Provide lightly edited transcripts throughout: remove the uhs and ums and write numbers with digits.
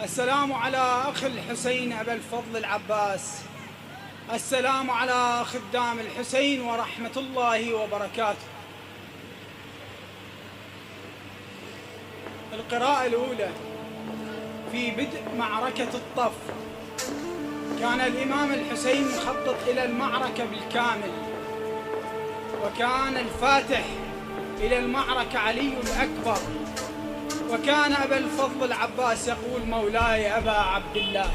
السلام على أخ الحسين أبا الفضل العباس. السلام على خدام الحسين ورحمة الله وبركاته. القراءة الأولى في بدء معركة الطف. كان الإمام الحسين مخطط إلى المعركة بالكامل، وكان الفاتح إلى المعركة علي الأكبر، وكان أبا الفضل العباس يقول: مولاي أبا عبد الله،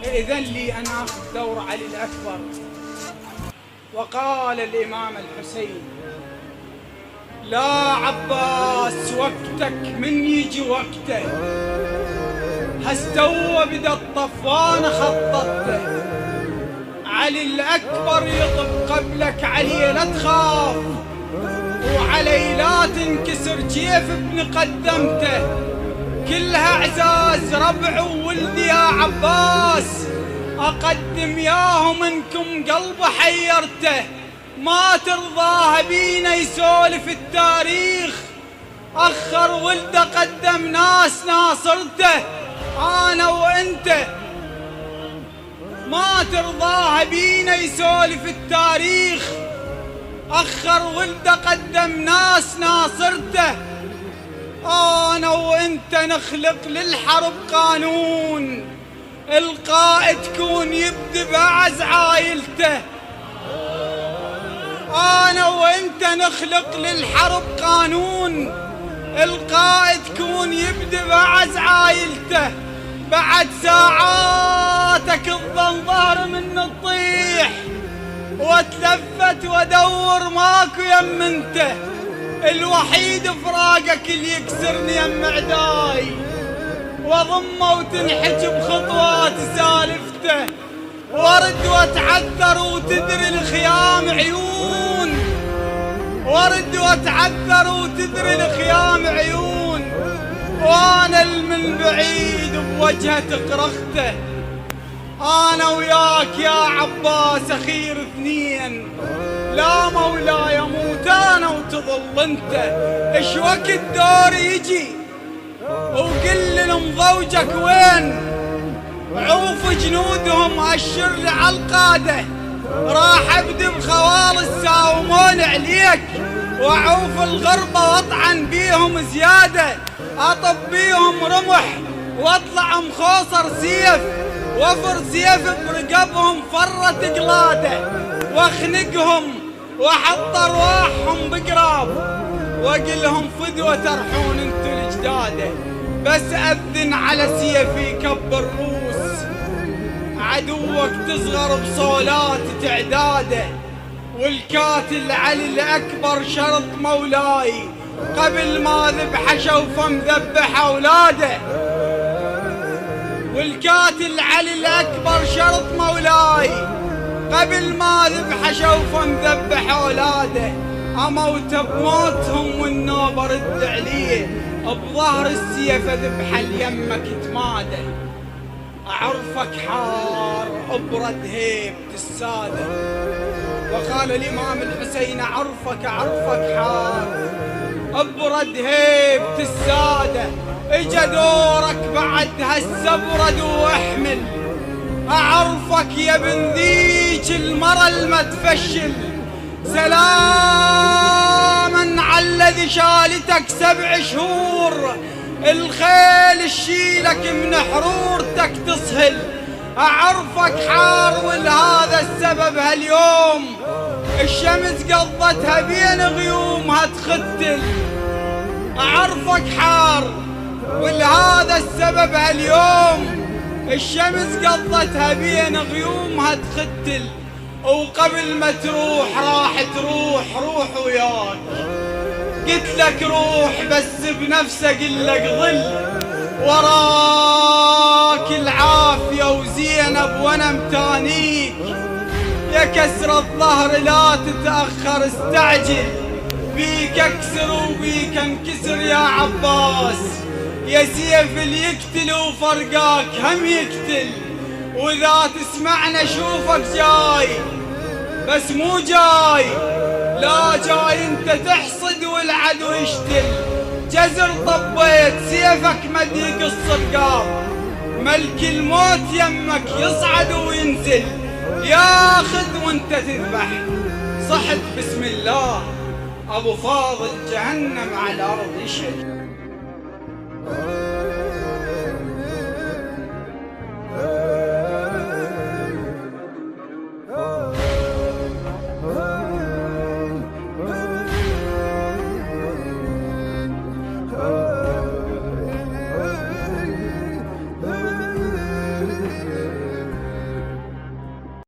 إذن لي أن أخذ دور علي الأكبر. وقال الإمام الحسين: لا عباس، وقتك من يجي وقته، هستوى بدا الطف وانا خططته، علي الأكبر يطب قبلك، علي لا تخاف، وعلي لا تنكسر كيف ابن قدمته، كلها اعزاز ربع وولدي يا عباس، اقدم ياهم منكم قلبه حيرته، ما ترضاها بينا يسولف التاريخ، اخر ولده قدم ناس ناصرته، انا وانت ما ترضاها بينا يسولف التاريخ، أخر ولده قدم ناس ناصرته، أنا وإنت نخلق للحرب قانون، القائد كون يبدي بأعز عايلته، أنا وإنت نخلق للحرب قانون، القائد كون يبدي بأعز عايلته، بعد ساعاتك الظن ظهر من الطيح، واتلفت وادور ماكو يم انت، الوحيد فراقك اللي يكسرني يم عداي، واضمه وتنحج بخطوات سالفته، وارد واتعثر وتدري الخيام عيون، وارد واتعثر وتدري الخيام عيون، وانا من بعيد بوجهه قرخته، أنا وياك يا عباس أخير اثنين، لا مولاي يموت أنا وتظل أنت، إيش وقت دور يجي وقل لهم ضوجك وين، عوف جنودهم أشر لي على القادة، راح أبدي بخوال الساومون عليك، وعوف الغربة واطعن بيهم زيادة، أطب بيهم رمح واطلع مخوصر سيف، وفر سيف برقبهم فرت قلاده، واخنقهم واحط ارواحهم بقراب، واقلهم فدوة ترحون انتو الجداده، بس اذن على سيفي كبر روس، عدوك تصغر بصولات تعداده، والكاتل علي الاكبر شرط مولاي، قبل ما ذبح شوفه مذبح اولاده، والكاتل علي الأكبر شرط مولاي، قبل ما ذبح شوفه مذبح أولاده، أموت بموتهم والنوبة رد عليه، بظهر السيف ذبح اليمك تماده، أعرفك حار أبرد هيبة السادة، وقال الإمام الحسين: أعرفك حار أبرد هيبة السادة، اجا دورك بعد هالسبرد واحمل، اعرفك يا بن ذيك المرة المتفشل، سلاما على الذي شالتك 7 شهور، الخيل تشيلك من حرورتك تصهل، اعرفك حار ولهذا السبب هاليوم الشمس قضتها بين غيومها تختل، اعرفك حار ولهذا السبب هاليوم الشمس قضتها بين غيومها تختل، وقبل ما تروح راح تروح روح وياك، قلت لك روح بس بنفسك قلك ظل، وراك العافية وزينب وانا متانيك، يا كسر الظهر لا تتأخر استعجل، بيك اكسر وبيك انكسر يا عباس، يا سيف اللي يقتل وفرقاك هم يقتل، واذا تسمعنا شوفك جاي، بس مو جاي، لا جاي انت تحصد والعدو يشتل، جزر طبيت سيفك ما يقص رقاب، ملك الموت يمك يصعد وينزل، ياخذ وانت تذبح. صحت بسم الله ابو فاضل جهنم على الارض يشهد.